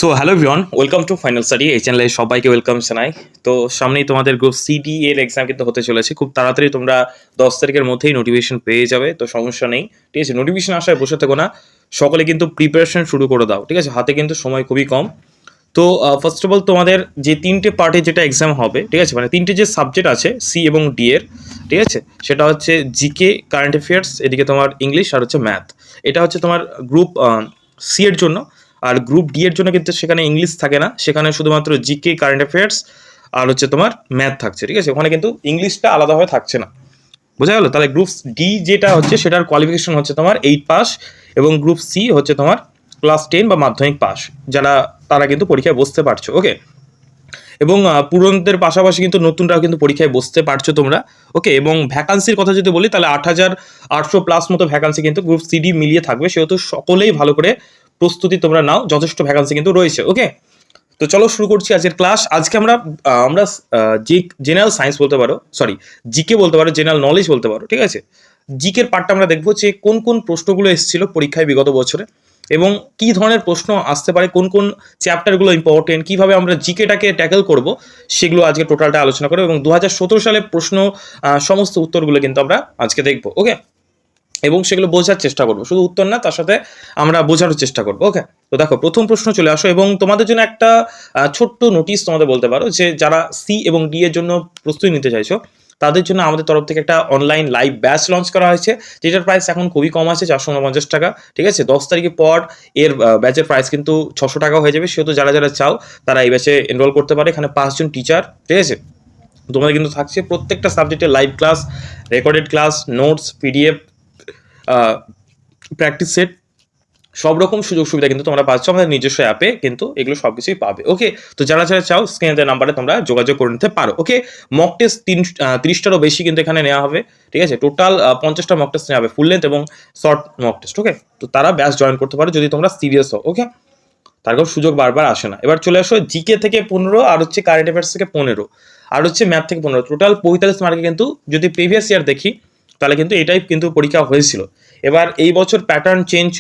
So hello everyone, welcome to final study. এই চ্যানেলে সবাইকে ওয়েলকাম জানাই। তো সামনেই তোমাদের গ্রুপ সিডি এর এক্সাম কিন্তু হতে চলেছে। খুব তাড়াতাড়ি তোমরা 10 তারিখের মধ্যেই নোটিফিকেশন পেয়ে যাবে, তো সমস্যা নেই। ঠিক আছে, নোটিফিকেশন আসায় বসে থেকো না, সকলে কিন্তু প্রিপারেশন শুরু করে দাও। ঠিক আছে, হাতে কিন্তু সময় খুবই কম। তো ফার্স্ট অফ অল তোমাদের যে তিনটে পার্টে যেটা এক্সাম হবে, ঠিক আছে, মানে তিনটে যে সাবজেক্ট আছে সি এবং ডি এর, ঠিক আছে, সেটা হচ্ছে জিকে, কারেন্ট অ্যাফেয়ার্স, এদিকে তোমার ইংলিশ আর হচ্ছে ম্যাথ। এটা হচ্ছে তোমার গ্রুপ সি এর জন্য। আর গ্রুপ ডি এর জন্য কিন্তু সেখানে ইংলিশ থাকে না, সেখানে শুধুমাত্র জিকে, কারেন্ট অ্যাফেয়ার্স আর হচ্ছে তোমার ম্যাথ থাকছে। ঠিক আছে, ওখানে কিন্তু ইংলিশটা আলাদাভাবে থাকছে না। বোঝা গেল? তাহলে গ্রুপ ডি যেটা হচ্ছে সেটার কোয়ালিফিকেশন হচ্ছে তোমার 8 পাস, এবং গ্রুপ সি হচ্ছে তোমার ক্লাস 10 বা মাধ্যমিক পাস, যারা তারা কিন্তু পরীক্ষায় বসতে পারছো। ওকে, এবং পুরনোদের পাশাপাশি কিন্তু নতুনরাও কিন্তু পরীক্ষায় বসতে পারছো তোমরা। ওকে, এবং ভ্যাকান্সির কথা যদি বলি তাহলে 8,800+ মতো ভ্যাকান্সি কিন্তু গ্রুপ সিডি মিলিয়ে থাকবে, সেহেতু সকলেই ভালো করে প্রস্তুতি তোমরা নাও, যথেষ্ট ভ্যাকান্সি কিন্তু রয়েছে। ওকে, তো চলো শুরু করছি আজকের ক্লাস। আজকে আমরা যে জেনারেল সায়েন্স বলতে পারো, সরি জিকে বলতে পারো, জেনারেল নলেজ বলতে পারো। ঠিক আছে, জিকের পার্টটা আমরা দেখবো যে কোন কোন প্রশ্নগুলো এসেছিল পরীক্ষায় বিগত বছরে, এবং কি ধরনের প্রশ্ন আসতে পারে, কোন কোন চ্যাপ্টারগুলো ইম্পর্টেন্ট, কিভাবে আমরা জিকেটাকে ট্যাকেল করব, সেগুলো আজকে টোটালটা আলোচনা করবো। এবং 2017 সালের প্রশ্ন সমস্ত উত্তরগুলো কিন্তু আমরা আজকে দেখবো। ওকে, এবং সেগুলো বোঝার চেষ্টা করবো, শুধু উত্তর না, তার সাথে আমরা বোঝারও চেষ্টা করবো। ওকে, তো দেখো প্রথম প্রশ্ন চলে আসো, এবং তোমাদের জন্য একটা ছোট্ট নোটিশ তোমাদের বলতে পারো যে যারা সি এবং ডি এর জন্য প্রস্তুতি নিতে চাইছো, তাদের জন্য আমাদের তরফ থেকে একটা অনলাইন লাইভ ব্যাচ লঞ্চ করা হয়েছে, যেটার প্রাইস এখন খুবই কম আছে, 450 টাকা। ঠিক আছে, 10 তারিখের পর এর ব্যাচের প্রাইস কিন্তু 600 টাকা হয়ে যাবে। সেহেতু যারা যারা চাও তারা এই ব্যাচে এনরোল করতে পারে। এখানে 5 জন টিচার, ঠিক আছে, তোমাদের কিন্তু থাকছে প্রত্যেকটা সাবজেক্টের live class, recorded class, notes, PDF, practice set, সব রকম সুযোগ সুবিধা কিন্তু তোমরা পাচ্ছ আমাদের নিজস্ব অ্যাপে, কিন্তু এগুলো সব কিছুই পাবে। ওকে, তো যারা যারা চাও স্ক্রিনে নাম্বারে তোমরা যোগাযোগ করে নিতে পারো। ওকে, মক টেস্ট 30টারও বেশি কিন্তু এখানে নেওয়া হবে। ঠিক আছে, টোটাল 50টা মক টেস্ট নেওয়া হবে, ফুল লেন্থ এবং শর্ট মক টেস্ট। ওকে, তো তারা ব্যাচ জয়েন করতে পারো যদি তোমরা সিরিয়াস হও। ওকে, তার কারণ সুযোগ বারবার আসে না। এবার চলে আসো জিকে থেকে 15, আর হচ্ছে কারেন্ট অ্যাফেয়ার্স থেকে 15, আর হচ্ছে ম্যাথ থেকে 15, টোটাল 45 মার্কে কিন্তু যদি প্রিভিয়াস ইয়ার দেখি তাহলে কিন্তু এটাই কিন্তু পরীক্ষা হয়েছিল। এবার এই বছর প্যাটার্ন চেঞ্জ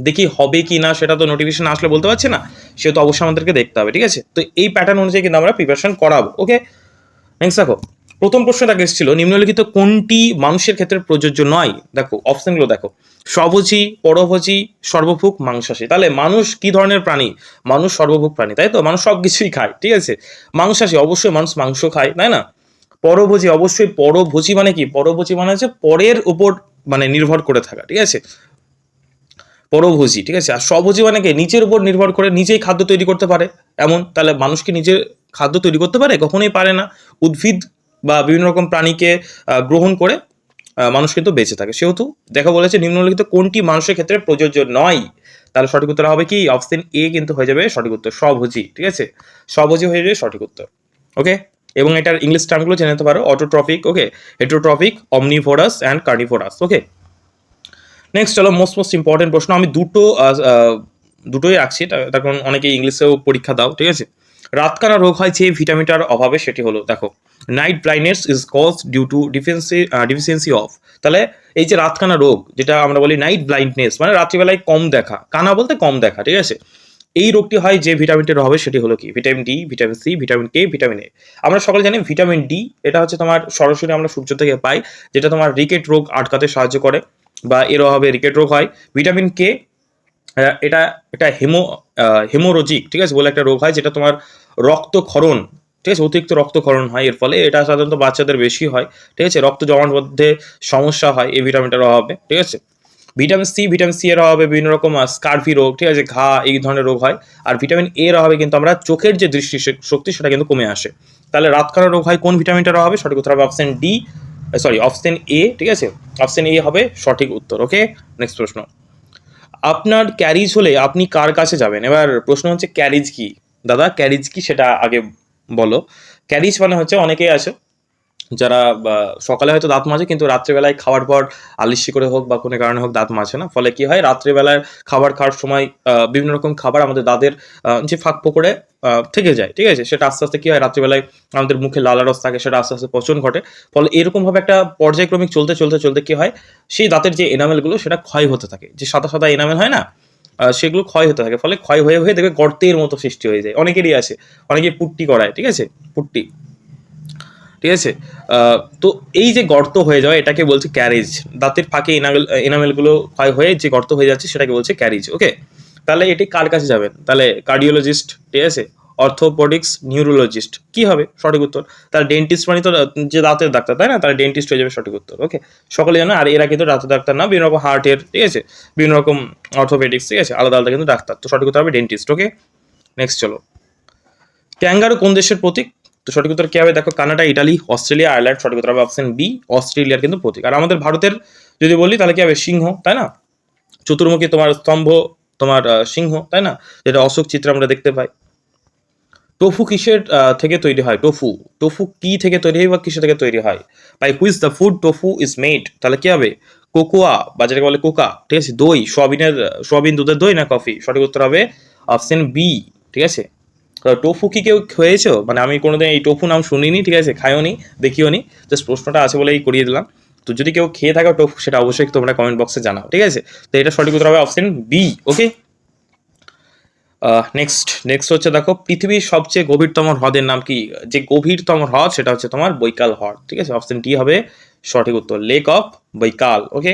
দেখি হবে কি না, সেটা তো নোটিফিকেশন আসলে বলতে পারছি না, সেহেতু অবশ্যই আমাদেরকে দেখতে হবে। ঠিক আছে, তো এই প্যাটার্ন অনুযায়ী কিন্তু আমরা প্রিপারেশন করাবো। ওকে, নেক্সট দেখো প্রথম প্রশ্নটা এসেছিল, নিম্নলিখিত কোনটি মানুষের ক্ষেত্রে প্রযোজ্য নয়? দেখো অপশনগুলো দেখো, স্বভোজী, পরভোজী, সর্বভুক, মাংসাশী। তাহলে মানুষ কি ধরনের প্রাণী? মানুষ সর্বভুক প্রাণী, তাই তো, মানুষ সব কিছুই খায়। ঠিক আছে, মাংসাশী, অবশ্যই মানুষ মাংস খায়, তাই না। পরভোজী, অবশ্যই পরভোজী মানে কি? পরভোজী মানে হচ্ছে পরের উপর মানে নির্ভর করে থাকা। ঠিক আছে, পরভোজী। ঠিক আছে, আর স্বভোজী মানে কি? নিজের উপর নির্ভর করে নিজেই খাদ্য তৈরি করতে পারে এমন। তাহলে মানুষ কি নিজের খাদ্য তৈরি করতে পারে? কখনোই পারে না। উদ্ভিদ বা বিভিন্ন রকম প্রাণীকে গ্রহণ করে মানুষ কিন্তু বেঁচে থাকে। সেহেতু দেখা বলেছে নিম্নলিখিত কোনটি মানুষের ক্ষেত্রে প্রযোজ্য নয়? তাহলে সঠিক উত্তর হবে কি? অপশন এ কিন্তু হয়ে যাবে সঠিক উত্তর, স্বভোজী। ঠিক আছে, স্বভোজী হয়ে যাবে সঠিক উত্তর। ওকে, এবং এটার ইংলিশ টার্মগুলো জেনে নিতে পারো, autotrophic, okay, heterotrophic, omnivorous and carnivorous. Okay, next চলো মোস্ট ইম্পর্টেন্ট প্রশ্ন। আমি দুটোই রাখছি, তার কারণ অনেকে ইংলিশেও পরীক্ষা দাও। ঠিক আছে, রাতকানা রোগ হয় যে ভিটামিনটার অভাবে, সেটি হলো দেখো, night blindness is cause due to deficiency of. তাহলে এই যে রাতকানা রোগ, যেটা আমরা বলি নাইট ব্লাইন্ডনেস, মানে রাত্রিবেলায় কম দেখা, কানা বলতে কম দেখা। ঠিক আছে, এই রোগটি হয় যে ভিটামিনটির অভাবে, সেটি হলো কি? Vitamin D, vitamin C, vitamin K, vitamin A. আমরা সকলে জানি ভিটামিন ডি, এটা হচ্ছে তোমার সরাসরি আমরা সূর্য থেকে পাই, যেটা তোমার রিকেট রোগ আটকাতে সাহায্য করে, বা এর অভাবে রিকেট রোগ হয়। ভিটামিন কে, এটা একটা হেমোরোজিক, ঠিক আছে, বলে একটা রোগ হয়, যেটা তোমার রক্তক্ষরণ, ঠিক আছে, অতিরিক্ত রক্তক্ষরণ হয় এর ফলে। এটা সাধারণত বাচ্চাদের বেশি হয়। ঠিক আছে, রক্ত জমার মধ্যে সমস্যা হয় এই ভিটামিনটার অভাবে। ঠিক আছে, ভিটামিন সি এর অভাবে বিভিন্ন রকম স্কার্ভি রোগ, ঠিক আছে, ঘা, এই ধরনের রোগ হয়। আর ভিটামিন এ এর অভাবে কিন্তু আমরা চোখের যে দৃষ্টি শক্তি সেটা কিন্তু কমে আসে। তাহলে রাতকানা রোগ হয় কোন ভিটামিনটার অভাবে? সঠিক উত্তর হবে অপশন ডি, অপশন এ। ঠিক আছে, অপশন এ হবে সঠিক উত্তর। ওকে, নেক্সট প্রশ্ন, আপনার ক্যারিজ হলে আপনি কার কাছে যাবেন? এবার প্রশ্ন হচ্ছে ক্যারিজ কি? দাদা ক্যারিজ কি সেটা আগে বলো। ক্যারিজ মানে হচ্ছে, অনেকেই আছে যারা সকালে হয়তো দাঁত মাজে, কিন্তু রাত্রেবেলায় খাওয়ার পর আলিস্যি করে হোক বা কোনো কারণে হোক দাঁত মাজে না। ফলে কি হয়, রাত্রেবেলায় খাবার খাওয়ার সময় বিভিন্ন রকম খাবার আমাদের দাঁতের যে ফাঁক ফোকরে থেকে যায়। ঠিক আছে, সেটা আস্তে আস্তে কি হয়, রাত্রিবেলায় আমাদের মুখে লালারস থাকে, সেটা আস্তে আস্তে পচন ঘটে। ফলে এরকমভাবে একটা পর্যায়ক্রমিক চলতে চলতে চলতে কি হয়, সেই দাঁতের যে এনামেলগুলো সেটা ক্ষয় হতে থাকে, যে সাদা সাদা এনামেল হয় না, সেগুলো ক্ষয় হতে থাকে, ফলে ক্ষয় হয়ে হয়ে দেখবে গর্তের মতো সৃষ্টি হয়ে যায়। অনেকেরই আছে, অনেকে পুট্টি করায়, ঠিক আছে, পুট্টি, ঠিক আছে। তো এই যে গর্ত হয়ে যাওয়া এটাকে বলছে ক্যারেজ। দাঁতের ফাঁকে এনামেলগুলো ক্ষয় হয়ে যে গর্ত হয়ে যাচ্ছে সেটাকে বলছে ক্যারেজ। ওকে, তাহলে এটি কার কাছে যাবেন? তাহলে কার্ডিওলজিস্ট, ঠিক আছে, অর্থোপোডিক্স, নিউরোলজিস্ট, কি হবে সঠিক উত্তর? তাহলে ডেন্টিস্ট মানে তো যে দাঁতের ডাক্তার, তাই না? তাহলে ডেন্টিস্ট হয়ে যাবে সঠিক উত্তর। ওকে, সকলে জানো। আর এরা কিন্তু দাঁতের ডাক্তার না, বিভিন্ন রকম হার্টের, ঠিক আছে, বিভিন্ন রকম অর্থোপেডিক্স, ঠিক আছে, আলাদা আলাদা কিন্তু ডাক্তার। তো সঠিক উত্তর হবে ডেন্টিস্ট। ওকে, নেক্সট চলো। ক্যাঙ্গারু কোন দেশের প্রতীক? তো সঠিক উত্তর কি হবে? দেখো, কানাডা, ইটালি, অস্ট্রেলিয়া, আয়ারল্যান্ড। সঠিক উত্তর হবে অপশন বি, অস্ট্রেলিয়ার কিন্তু প্রতীক। আর আমাদের ভারতের যদি বলি তাহলে কি হবে? সিংহ, তাই না? চতুর্মুখী তোমার স্তম্ভ, তোমার সিংহ, তাই না? যেটা অশোক চিত্রে আমরা দেখতে পাই। টোফু কিসের থেকে তৈরি হয়? টোফু, টোফু কি থেকে তৈরি হয় বা কিসে থেকে তৈরি হয়? By which the food tofu is made. তাহলে কি হবে? কোকোয়া বা যেটাকে বলে কোকা, ঠিক আছে, দই, সোয়াবিন দুধের দই না কফি? সঠিক উত্তর হবে অপশন বি, ঠিক আছে। টোফু কি কেউ খেয়েছো? মানে আমি কোনোদিন এই টোফু নাম শুনিনি, ঠিক আছে, খাইও নি, দেখিও নি, জাস্ট প্রশ্নটা আছে বলেই করিয়ে দিলাম। তো যদি কেউ খেয়ে থাকো টোফু, সেটা অবশ্যই তোমরা কমেন্ট বক্সে জানাও, ঠিক আছে। তো এটা সঠিক উত্তর হবে অপশন বি। ওকে, নেক্সট হচ্ছে দেখো, পৃথিবীর সবচেয়ে গভীরতম হ্রদের নাম কি? যে গভীরতম হ্রদ সেটা হচ্ছে তোমার বৈকাল হ্রদ, ঠিক আছে, অপশন ডি হবে সঠিক উত্তর, লেক অফ বৈকাল। ওকে,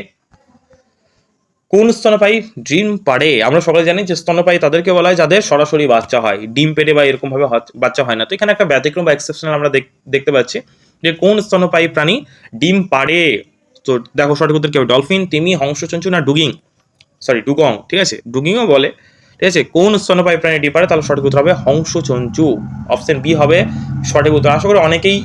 কোন স্তন্যপায়ী ডিম পাড়ে? আমরা সকলে জানি যে স্তন্যপায়ী তাদেরকে বলা হয় যাদের সরাসরি বাচ্চা হয়, ডিম পেড়ে বা এরকম ভাবে বাচ্চা হয় না। তো এখানে একটা ব্যতিক্রম বা এক্সেপশনাল আমরা দেখতে পাচ্ছি যে কোন স্তন্যপায়ী প্রাণী ডিম পাড়ে। তো দেখো সঠিক উত্তর কি হবে? ডলফিন, তিমি, হংসচঞ্চু না ডুগং, ঠিক আছে, ডুগিংও বলে, ঠিক আছে। কোন স্তন্যপায়ী প্রাণী ডিম পাড়ে? তাহলে সঠিক উত্তর হবে হংসচঞ্চু, অপশন বি হবে সঠিক উত্তর। আশা করি অনেকেই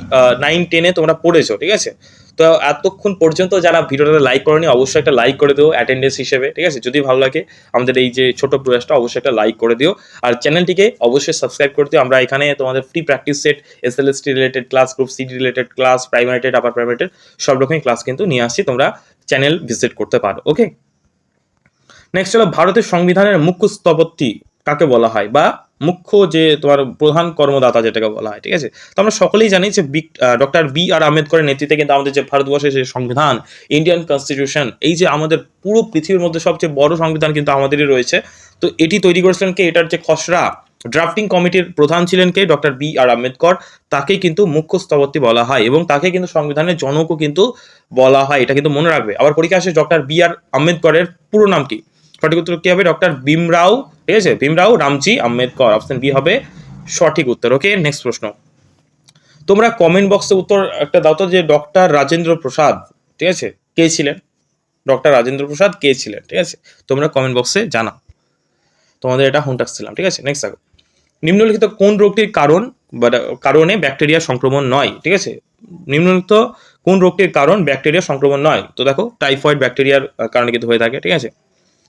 9-10-এ তোমরা পড়েছো, ঠিক আছে। তো এতক্ষণ পর্যন্ত যারা ভিডিওটা লাইক করেনি অবশ্যই একটা লাইক করে দিও অ্যাটেন্ডেন্স হিসেবে, ঠিক আছে। যদি ভালো লাগে আমাদের এই যে ছোট প্রয়াসটা, অবশ্যই একটা লাইক করে দিও। আর চ্যানেলটিকে অবশ্যই সাবস্ক্রাইব করে দিও। আমরা এখানে তোমাদের free practice set, SLST related class, group C related class, primary TET, upper primary TET, সব রকমই ক্লাস কিন্তু নিয়ে আসছি, তোমরা চ্যানেল ভিজিট করতে পারো। ওকে, নেক্সট হলো, ভারতের সংবিধানের মুখ্য স্থপতি কাকে বলা হয়, বা মুখ্য যে তোমার প্রধান কর্মদাতা যেটাকে বলা হয়, ঠিক আছে। তো আমরা সকলেই জানি যে ডক্টর বি আর আম্বেদকরের নেতৃত্বে কিন্তু আমাদের যে ভারতবর্ষের যে সংবিধান, ইন্ডিয়ান কনস্টিটিউশন, এই যে আমাদের পুরো পৃথিবীর মধ্যে সবচেয়ে বড় সংবিধান কিন্তু আমাদেরই রয়েছে। তো এটি তৈরি করেছিলেন কে? এটার যে খসড়া ড্রাফটিং কমিটির প্রধান ছিলেন কে? ডক্টর বি আর আম্বেদকর। তাকেই কিন্তু মুখ্য স্থপতি বলা হয় এবং তাকে কিন্তু সংবিধানের জনকও কিন্তু বলা হয়, এটা কিন্তু মনে রাখবে। আবার পরীক্ষা আসে ডক্টর বি আর আম্বেদকরের পুরো নাম কি? সঠিক উত্তর কি হবে? ডক্টর ভীমরাও, ঠিক আছে, ভীমরাও রামজি আম্বেদকর, অপশন বি হবে সঠিক উত্তর। ওকে, নেক্সট প্রশ্ন। তোমরা কমেন্ট বক্সে উত্তর একটা দাও তো, যে ডক্টর রাজেন্দ্র প্রসাদ, ঠিক আছে, কে ছিলেন? ডক্টর রাজেন্দ্র প্রসাদ কে ছিলেন, ঠিক আছে, তোমরা কমেন্ট বক্সে জানাও। তোমাদের এটা হোমটাস্ক ছিলাম, ঠিক আছে। নেক্সট দেখো, নিম্নলিখিত কোন রোগটির কারণে ব্যাকটেরিয়া সংক্রমণ নয়, ঠিক আছে। নিম্নলিখিত কোন রোগটির কারণ ব্যাকটেরিয়া সংক্রমণ নয়? তো দেখো, টাইফয়েড ব্যাকটেরিয়ার কারণে কিন্তু হয়ে থাকে, ঠিক আছে।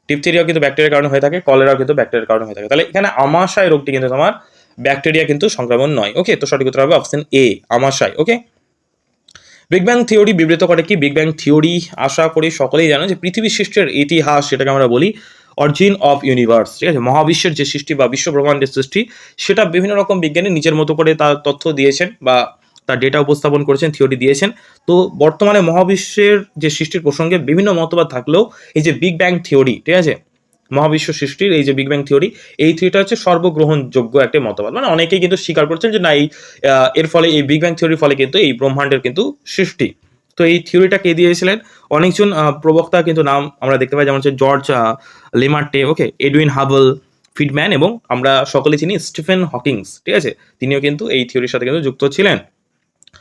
ডিপথেরিয়াও কিন্তু ব্যাকটেরিয়ার কারণে হয়ে থাকে, কলেরাও কিন্তু ব্যাকটেরিয়ার কারণে হয়ে থাকে। তাহলে এখানে আমাশয় রোগটি কিন্তু তোমার ব্যাকটেরিয়া কিন্তু সংক্রমণ নয়। ওকে, তো সঠিক উত্তর হবে অপশন এ, আমাশয়। ওকে, বিগ ব্যাং থিওরি বিবৃত করে কি? বিগ ব্যাং থিওরি আশা করি সকলেই জানো যে পৃথিবী সৃষ্টির ইতিহাস, সেটাকে আমরা বলি অরিজিন অফ ইউনিভার্স, ঠিক আছে। মহাবিশ্বের যে সৃষ্টি বা বিশ্ব ব্রহ্মাণ্ডের সৃষ্টি, সেটা বিভিন্ন রকম বিজ্ঞানী নিজের মতো করে তার তথ্য দিয়েছেন বা তার ডেটা উপস্থাপন করেছেন, থিওরি দিয়েছেন। তো বর্তমানে মহাবিশ্বের যে সৃষ্টির প্রসঙ্গে বিভিন্ন মতবাদ থাকলেও এই যে বিগ ব্যাং থিওরি, ঠিক আছে, মহাবিশ্ব সৃষ্টির এই যে বিগ ব্যাং থিওরি, এই থিওরিটা হচ্ছে সর্বগ্রহণযোগ্য একটা মতবাদ। মানে অনেকেই কিন্তু স্বীকার করছেন যে না, এর ফলে, এই বিগ ব্যাং থিওরির ফলে কিন্তু এই ব্রহ্মাণ্ডের কিন্তু সৃষ্টি। তো এই থিওরিটা কে দিয়েছিলেন? অনেকজন প্রবক্তা কিন্তু নাম আমরা দেখতে পাই, যেমন হচ্ছে জর্জ লেমার্টে, ওকে, এডুইন হাবল, ফিডম্যান, এবং আমরা সকলে চিনি স্টিফেন হকিংস, ঠিক আছে, তিনিও কিন্তু এই থিওরির সাথে কিন্তু যুক্ত ছিলেন।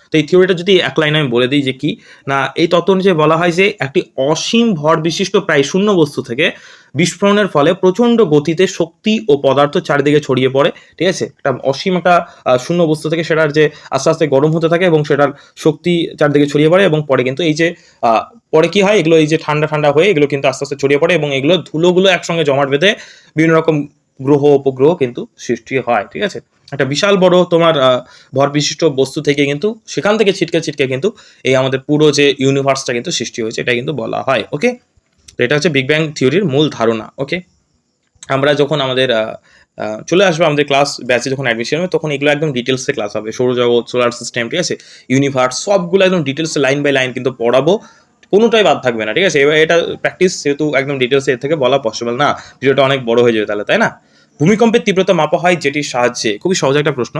তো এই থিওরিটা যদি এক লাইনে আমি বলে দিই যে কি না, এই তত্ত্ব অনুযায়ী বলা হয় যে একটি অসীম ভর বিশিষ্ট প্রায় শূন্য বস্তু থেকে বিস্ফোরণের ফলে প্রচণ্ড গতিতে শক্তি ও পদার্থ চারিদিকে ছড়িয়ে পড়ে, ঠিক আছে। একটা অসীম একটা শূন্য বস্তু থেকে সেটার যে আস্তে আস্তে গরম হতে থাকে এবং সেটার শক্তি চারিদিকে ছড়িয়ে পড়ে, এবং পরে কিন্তু এই যে পরে কি হয়, এগুলো এই যে ঠান্ডা ঠান্ডা হয়ে এগুলো কিন্তু আস্তে আস্তে ছড়িয়ে পড়ে এবং এগুলো ধুলোগুলো একসঙ্গে জমাট বেঁধে বিভিন্ন রকম গ্রহ উপগ্রহ কিন্তু সৃষ্টি হয়, ঠিক আছে। একটা বিশাল বড় তোমার ভর বিশিষ্ট বস্তু থেকে কিন্তু সেখান থেকে ছিটকে ছিটকে কিন্তু এই আমাদের পুরো যে ইউনিভার্সটা কিন্তু সৃষ্টি হয়েছে, এটা কিন্তু বলা হয়। ওকে, তো এটা হচ্ছে বিগ ব্যাং থিওরির মূল ধারণা। ওকে, আমরা যখন আমাদের চলে আসবে আমাদের ক্লাস ব্যাচে, যখন অ্যাডমিশন হবে তখন এগুলো একদম ডিটেলসে ক্লাস হবে, সৌরজগৎ, সোলার সিস্টেম, ঠিক আছে, ইউনিভার্স, সবগুলো একদম ডিটেলসে লাইন বাই লাইন কিন্তু পড়াবো। কোনোটাই বাদ থাকবে না, ঠিক আছে। এবার এটা প্র্যাকটিস, যেহেতু একদম ডিটেলস এর থেকে বলা পসিবল না, ভিডিওটা অনেক বড় হয়ে যাবে তাহলে, তাই না। ভূমিকম্পের তীব্রতা মাপা হয় যেটির সাহায্যে, খুবই সহজ একটা প্রশ্ন,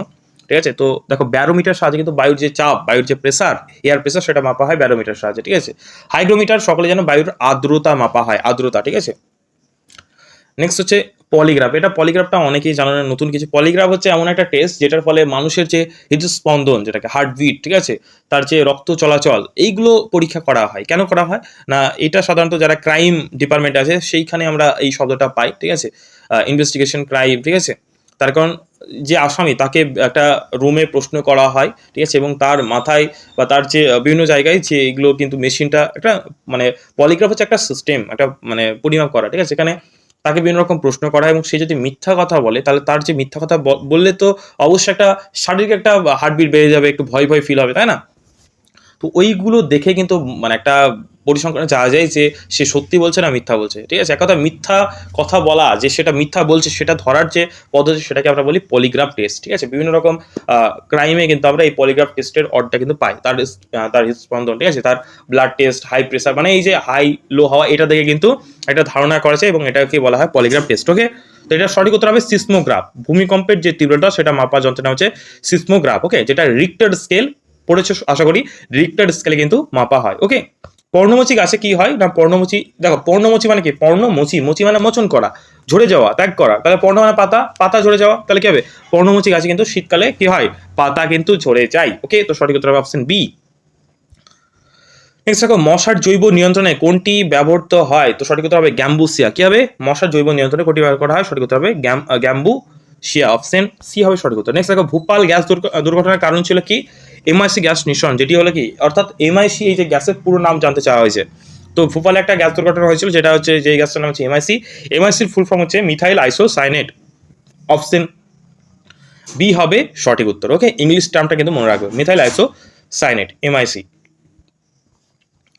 ঠিক আছে। তো দেখো ব্যারোমিটার সাহায্যে কিন্তু বায়ুর যে চাপ, বায়ুর যে প্রেসার, এয়ার প্রেসার, সেটা মাপা হয় ব্যারোমিটার সাহায্যে, ঠিক আছে। হাইগ্রোমিটার সকলে যেন বায়ুর আর্দ্রতা মাপা হয়, আর্দ্রতা, ঠিক আছে। নেক্সট হচ্ছে পলিগ্রাফ। এটা পলিগ্রাফটা অনেকেই জানো না, নতুন কিছু। পলিগ্রাফ হচ্ছে এমন একটা টেস্ট যেটার ফলে মানুষের যে হৃদস্পন্দন, যেটাকে হার্টবিট, ঠিক আছে, তার যে রক্ত চলাচল, এইগুলো পরীক্ষা করা হয়। কেন করা হয় না, এটা সাধারণত যারা ক্রাইম ডিপার্টমেন্ট আছে সেইখানে আমরা এই শব্দটা পাই, ঠিক আছে, ইনভেস্টিগেশন ক্রাইম, ঠিক আছে। তার কারণ যে আসামি তাকে একটা রুমে প্রশ্ন করা হয়, ঠিক আছে, এবং তার মাথায় বা তার যে বিভিন্ন জায়গায় যে এগুলো কিন্তু মেশিনটা একটা মানে পলিগ্রাফ হচ্ছে একটা সিস্টেম, একটা মানে পরিমাপ করা, ঠিক আছে। এখানে তাকে বিভিন্ন রকম প্রশ্ন করা, এবং সে যদি মিথ্যা কথা বলে তাহলে তার যে মিথ্যা কথা বললে তো অবশ্যই একটা শারীরিক একটা হার্টবিট বেড়ে যাবে, একটু ভয় ভয় ফিল হবে, তাই না। তো ওইগুলো দেখে কিন্তু মানে একটা পরিসংখ্যানে যাওয়া যায় যে সে সত্যি বলছে না মিথ্যা বলছে, ঠিক আছে। এক কথা মিথ্যা কথা বলা, যে সেটা মিথ্যা বলছে সেটা ধরার যে পদ্ধতি, সেটাকে আমরা বলি পলিগ্রাফ টেস্ট, ঠিক আছে। বিভিন্ন রকম ক্রাইমে কিন্তু আমরা এই পলিগ্রাফ টেস্টের অডটা কিন্তু পাই। তার হৃদস্পন্দন, ঠিক আছে, তার ব্লাড টেস্ট, হাই প্রেসার, মানে এই যে হাই লো হওয়া, এটা দেখে কিন্তু একটা ধারণা করেছে, এবং এটাকে বলা হয় পলিগ্রাফ টেস্ট, ওকে। তো এটা সঠিক উত্তর হবে সিসমোগ্রাফ। ভূমিকম্পের যে তীব্রতা সেটা মাপা যন্ত্রটা হচ্ছে সিসমোগ্রাফ, ওকে, যেটা রিক্টার স্কেল পড়েছো আশা করি, রিক্টার স্কেলে কিন্তু মাপা হয়, ওকে। পর্ণমোচী গাছে কি হয় না, পর্ণমোচী, দেখো পর্ণমোচী মানে কি, পর্ণমোচী, মোচী মানে মোচন করা, ঝরে যাওয়া, ত্যাগ করা, তাহলে পর্ণ মানে পাতা, পাতা ঝরে যাওয়া, তাহলে কি হবে, পর্ণমোচী গাছে কিন্তু শীতকালে কি হয়, পাতা কিন্তু ঝরে যায়, ওকে। তো সঠিক উত্তর হবে অপশন বি। নেক্সট দেখো, মশার জৈব নিয়ন্ত্রণে কোনটি ব্যবহৃত হয়, তো সঠিক উত্তর হবে গ্যাম্বুসিয়া। কি হবে, মশার জৈব নিয়ন্ত্রণে কোনটি ব্যবহার করা হয়, সঠিক উত্তর হবে গ্যাম্বুসিয়া, অপশন সি হবে সঠিক উত্তর। নেক্সট দেখো, ভূপাল গ্যাস দুর্ঘটনার কারণ ছিল কি, এমআইসি গ্যাস নিঃসরণ, যেটি হলো কি, অর্থাৎ এমআইসি, এই যে গ্যাসের পুরো নাম জানতে চাওয়া হয়েছে। তো ভূপালে একটা গ্যাস দুর্ঘটনা হয়েছিল, যেটা হচ্ছে, যে গ্যাসটার নাম হচ্ছে এমআইসি। এমআইসির ফুল ফর্ম হচ্ছে মিথাইল আইসোসায়ানেট, অপশন বি হবে সঠিক উত্তর, ওকে। ইংলিশ টার্মটা কিন্তু মনে রাখবে, মিথাইল আইসোসায়ানেট, এমআইসি,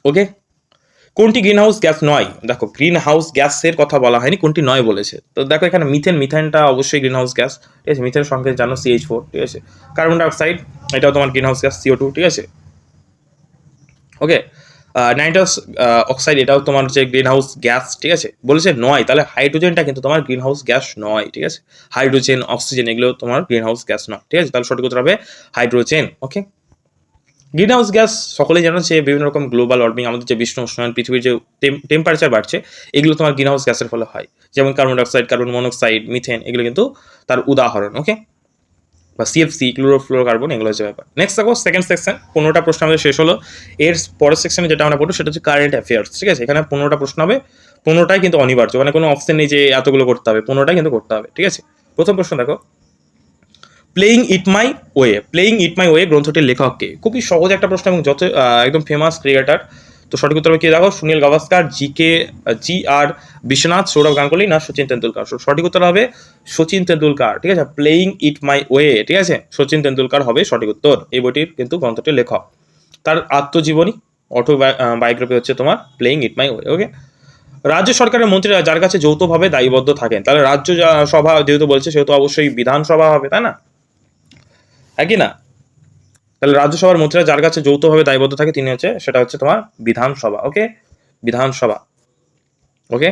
ওকে। কোনটি গ্রিন হাউস গ্যাস নয়, দেখো গ্রিন হাউস গ্যাসের কথা বলা হয়নি, কোনটি নয় বলেছে। তো দেখো এখানে মিথেনটা অবশ্যই গ্রিন হাউস গ্যাস, ঠিক আছে। মিথেনের সংকেত জানো CH4, ঠিক আছে। কার্বন ডাইঅক্সাইড, এটাও তোমার গ্রিন হাউস গ্যাস CO2, ঠিক আছে, ওকে। নাইট্রাস অক্সাইড, এটাও তোমার হচ্ছে গ্রিন হাউস গ্যাস, ঠিক আছে। বলেছে নয়, তাহলে হাইড্রোজেনটা কিন্তু তোমার গ্রিন হাউস গ্যাস নয়, ঠিক আছে। হাইড্রোজেন, অক্সিজেন, এগুলো তোমার গ্রিন হাউস গ্যাস নয়, ঠিক আছে। তাহলে সঠিক উত্তর হবে হাইড্রোজেন, ওকে। গ্রিন হাউস গ্যাস সকলেই জানো যে বিভিন্ন রকম গ্লোবাল ওয়ার্মিং, আমাদের যে বিশ্ব উষ্ণায়ন, পৃথিবীর যে টেম্পারেচার বাড়ছে, এগুলো তোমার গ্রিন হাউস গ্যাসের ফলে হয়। যেমন carbon dioxide, carbon monoxide, methane, এগুলো কিন্তু তার উদাহরণ, ওকে। বা CFC, ক্লোরোফ্লোরোকার্বন, এগুলো হচ্ছে ব্যাপার। নেক্সট দেখো, সেকেন্ড সেকশন, 15টা প্রশ্ন আমাদের শেষ হলো। এর পরের সেকশনে যেটা আমরা পড়বো সেটা হচ্ছে কারেন্ট অ্যাফেয়ার্স, ঠিক আছে। এখানে 15টা প্রশ্ন হবে, 15টাই কিন্তু অনিবার্য, মানে কোনো অপশন নেই যে এতগুলো করতে হবে, 15টাই কিন্তু করতে হবে, ঠিক আছে। প্রথম প্রশ্ন দেখো, প্লেইং ইট মাই ওয়ে গ্রন্থটির লেখক কে, খুবই সহজ একটা প্রশ্ন, এবং যত একদম ফেমাস ক্রিকেটার। তো সঠিক উত্তর কি দেখো, সুনীল গাভাস্কার, GR বিশ্বনাথ, সৌরভ গাঙ্গুলি, না সচিন তেন্ডুলকার। সঠিক উত্তর হবে সচিন তেন্ডুলকার, ঠিক আছে। প্লেইং ইট মাই ওয়ে, ঠিক আছে, সচিন তেন্ডুলকার হবে সঠিক উত্তর। এই বইটির কিন্তু গ্রন্থটির লেখক, তার আত্মজীবনী, অটোবায়োগ্রাফি হচ্ছে তোমার প্লেইং ইট মাই ওয়ে, ওকে। রাজ্য সরকারের মন্ত্রীরা যার কাছে যৌথভাবে দায়বদ্ধ থাকেন, তাহলে রাজ্য সভা যেহেতু বলছে সেহেতু অবশ্যই বিধানসভা হবে, তাই না, একই না। তাহলে রাজ্যসভার মন্ত্রীরা যার কাছে যৌথভাবে দায়বদ্ধ থাকে তিনি হচ্ছে, সেটা হচ্ছে তোমার বিধানসভা, ওকে, বিধানসভা, ওকে।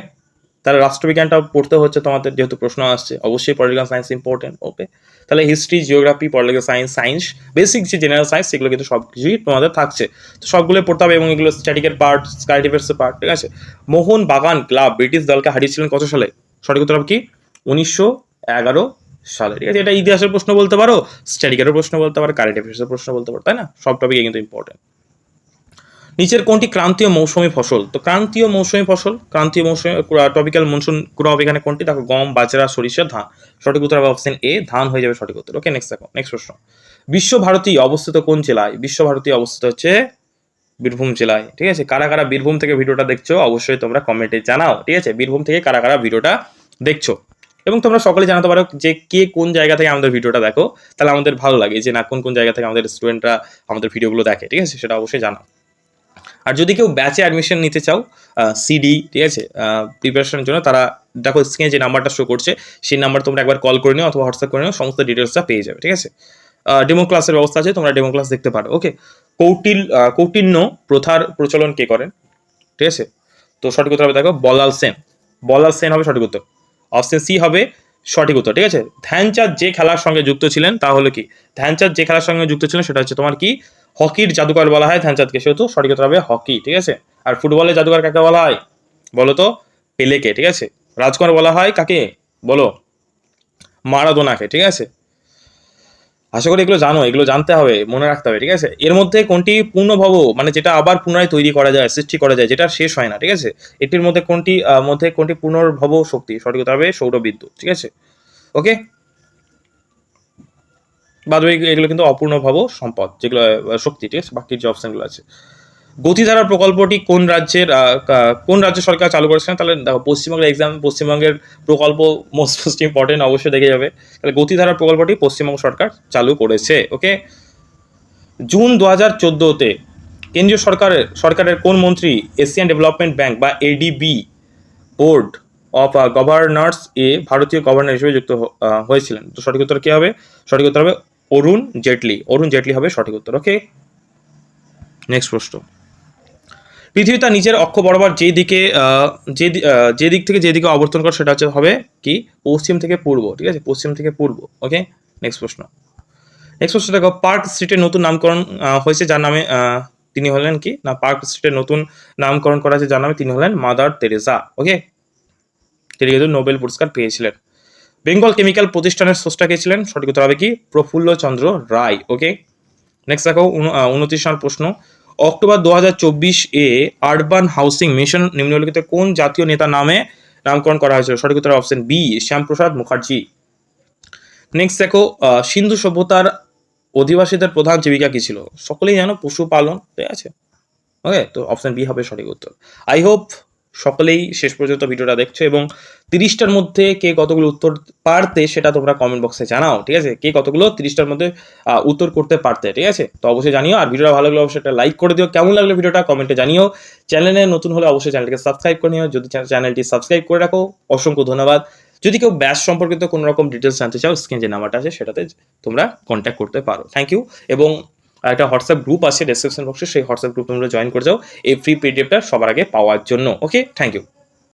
তাহলে রাষ্ট্রবিজ্ঞানটা পড়তে হচ্ছে তোমাদের, যেহেতু প্রশ্ন আসছে, অবশ্যই পলিটিক্যাল সায়েন্স ইম্পর্টেন্ট, ওকে। তাহলে history, geography, political science, basic যে জেনারেল সায়েন্স, সেগুলো কিন্তু সব কিছুই তোমাদের থাকছে। তো সবগুলো পড়তে হবে, এবং এগুলো স্ট্যাটিকের পার্ট, কারেন্ট অ্যাফেয়ার্সের পার্ট, ঠিক আছে। মোহন বাগান ক্লাব ব্রিটিশ দলকে হারিয়েছিলেন কত সালে, সঠিক উত্তর হবে কি 1911 সালে, ঠিক আছে। এটা ইতিহাসের প্রশ্ন বলতে পারো, স্ট্যাটিকেরও প্রশ্ন বলতে পারো, কারেন্ট অ্যাফেয়ার্সের প্রশ্ন বলতে পারো, তাই না, সব টপিকে কিন্তু ইম্পর্টেন্ট। নিচের কোনটি ক্রান্তীয় মৌসুমী ফসল, তো ক্রান্তীয় মৌসুমী ফসল, ক্রান্তীয় মৌসুমী টপিক্যাল মনসুন ক্রপ, এখানে কোনটি দেখো, গম, বাজরা, সরিষা, ধান। সঠিক উত্তর হবে অপশন এ, ধান হয়ে যাবে সঠিক উত্তর, ওকে। নেক্সট দেখো, নেক্সট প্রশ্ন, বিশ্বভারতী অবস্থিত কোন জেলায়, বিশ্বভারতী অবস্থিত হচ্ছে বীরভূম জেলায়, ঠিক আছে। কারা কারা বীরভূম থেকে ভিডিওটা দেখছো অবশ্যই তোমরা কমেন্টে জানাও, ঠিক আছে, বীরভূম থেকে কারা কারা ভিডিওটা দেখছো। এবং তোমরা সকলে জানাতে পারো যে কে কোন জায়গা থেকে আমাদের ভিডিওটা দেখো, তাহলে আমাদের ভালো লাগে যে না, কোন কোন জায়গা থেকে আমাদের স্টুডেন্টরা আমাদের ভিডিওগুলো দেখে, ঠিক আছে, সেটা অবশ্যই জানাও। আর যদি কেউ ব্যাচে অ্যাডমিশন নিতে চাও, সিডি, ঠিক আছে, প্রিপারেশনের জন্য, তারা দেখো স্ক্রিনে যে নাম্বারটা শো করছে, সেই নাম্বার তোমরা একবার কল করে নিও অথবা হোয়াটসঅ্যাপ করে নিও, সমস্ত ডিটেলসটা পেয়ে যাবে, ঠিক আছে। ডেমো ক্লাসের ব্যবস্থা আছে, তোমরা ডেমো ক্লাস দেখতে পারো, ওকে। কৌটিল্য প্রথার প্রচলন কে করেন, ঠিক আছে? তো সঠিক উত্তর হবে দেখো বল্লাল সেন। বল্লাল সেন হবে সঠিক উত্তর। অপশন সি হবে সঠিক উত্তর, ঠিক আছে? ধ্যানচাঁদ যে খেলার সঙ্গে যুক্ত ছিলেন তা হলো কি? ধ্যানচাঁদ যে খেলার সঙ্গে যুক্ত ছিলেন সেটা হচ্ছে তোমার কি হকির জাদুকর বলা হয় ধ্যানচাঁদকে, সেহেতু সঠিক উত্তর হবে হকি, ঠিক আছে? আর ফুটবলের জাদুকর কাকে বলা হয় বলো তো? পেলেকে, ঠিক আছে? রাজকুমার বলা হয় কাকে বলো? মারাদোনাকে, ঠিক আছে? আশা করি এগুলো জানো, এগুলো জানতে হবে, মনে রাখতে হবে, ঠিক আছে? এর মধ্যে কোনটি পূর্ণভব মানে যেটা আবার পুনরায় তৈরি করা যায়, সৃষ্টি করা যায়, যেটা শেষ হয় না, ঠিক আছে? এটির মধ্যে কোনটি পুনর্ভব শক্তি? সঠিক উত্তর হবে সৌরবিদ্যুৎ, ঠিক আছে? ওকে, বাদ বাকি এগুলো কিন্তু অপূর্ণভব সম্পদ, যেগুলো শক্তি, ঠিক আছে? বাকি যে অপশনগুলো আছে। গতিধারা প্রকল্পটি কোন রাজ্য সরকার চালু করেছেন? তাহলে দেখো পশ্চিমবঙ্গের এক্সাম, পশ্চিমবঙ্গের প্রকল্প মোস্ট ইম্পর্টেন্ট, অবশ্যই দেখে যাবে। তাহলে গতিধারা প্রকল্পটি পশ্চিমবঙ্গ সরকার চালু করেছে। ওকে, জুন 2014-তে কেন্দ্রীয় সরকারের কোন মন্ত্রী এশিয়ান ডেভেলপমেন্ট ব্যাংক বা এডিবি বোর্ড অফ গভর্নর্স এ ভারতীয় গভর্নর হিসেবে যুক্ত হয়েছিলেন? তো সঠিক উত্তর কি হবে? সঠিক উত্তর হবে অরুণ জেটলি। অরুণ জেটলি হবে সঠিক উত্তর। ওকে, নেক্সট প্রশ্ন। পৃথিবী তার নিজের অক্ষ বরাবর যে দিক থেকে যেদিকে অবর্তন করে সেটা হচ্ছে হবে কি? পশ্চিম থেকে পূর্ব, ঠিক আছে? পশ্চিম থেকে পূর্ব। ওকে, নেক্সট প্রশ্ন। নেক্সট প্রশ্ন দেখো, পার্ক স্ট্রিটের নতুন নামকরণ হয়েছে যার নামে তিনি হলেন কি? না, পার্ক স্ট্রিটের নতুন নামকরণ করা হয়েছে যার নামে তিনি হলেন মাদার তেরেসা। ওকে, তিনি কিন্তু নোবেল পুরস্কার পেয়েছিলেন। বেঙ্গল কেমিক্যাল প্রতিষ্ঠানের স্রষ্টা কে ছিলেন? সঠিক উত্তর হবে কি? প্রফুল্ল চন্দ্র রায়। ওকে, নেক্সট দেখো 29 নম্বর প্রশ্ন। অক্টোবর 2024 এ আরবান হাউসিং মিশন নিম্নলিখিত কোন জাতীয় নেতা নামে নামকরণ করা হয়েছিল? সঠিক উত্তর option B, Shyamaprasad Mukherjee. Next দেখো, সিন্ধু সভ্যতার অধিবাসীদের প্রধান জীবিকা কি ছিল? সকলেই জানো, পশুপালন, ঠিক আছে? ওকে, তো অপশন বি হবে সঠিক উত্তর। আই হোপ সকলেই শেষ পর্যন্ত ভিডিওটা দেখছো এবং 30টার মধ্যে কে কতগুলো উত্তর পারতে সেটা তোমরা কমেন্ট বক্সে জানাও, ঠিক আছে? কে কতগুলো 30টার মধ্যে উত্তর করতে পারতে, ঠিক আছে? তো অবশ্যই জানিও, আর ভিডিওটা ভালো লাগলে অবশ্যই একটা লাইক করে দিও। কেমন লাগলো ভিডিওটা কমেন্টে জানিও। চ্যানেলে নতুন হলে অবশ্যই চ্যানেলটিকে সাবস্ক্রাইব করে নিও। যদি চ্যানেলটি সাবস্ক্রাইব করে রাখো অসংখ্য ধন্যবাদ। যদি কেউ ব্যাচ সম্পর্কিত কোনো রকম ডিটেলস জানতে চাও, স্ক্রিনে যে নাম্বারটা আছে সেটাতে তোমরা কন্ট্যাক্ট করতে পারো। Thank you. এবং একটা হোয়াটসঅ্যাপ গ্রুপ আছে ডেসক্রিপশন বক্সে, সেই হোয়াটসঅ্যাপ গ্রুপ তোমরা জয়েন করে যাও এই ফ্রি পিডিএফটা সবার আগে পাওয়ার জন্য। ওকে, থ্যাংক ইউ।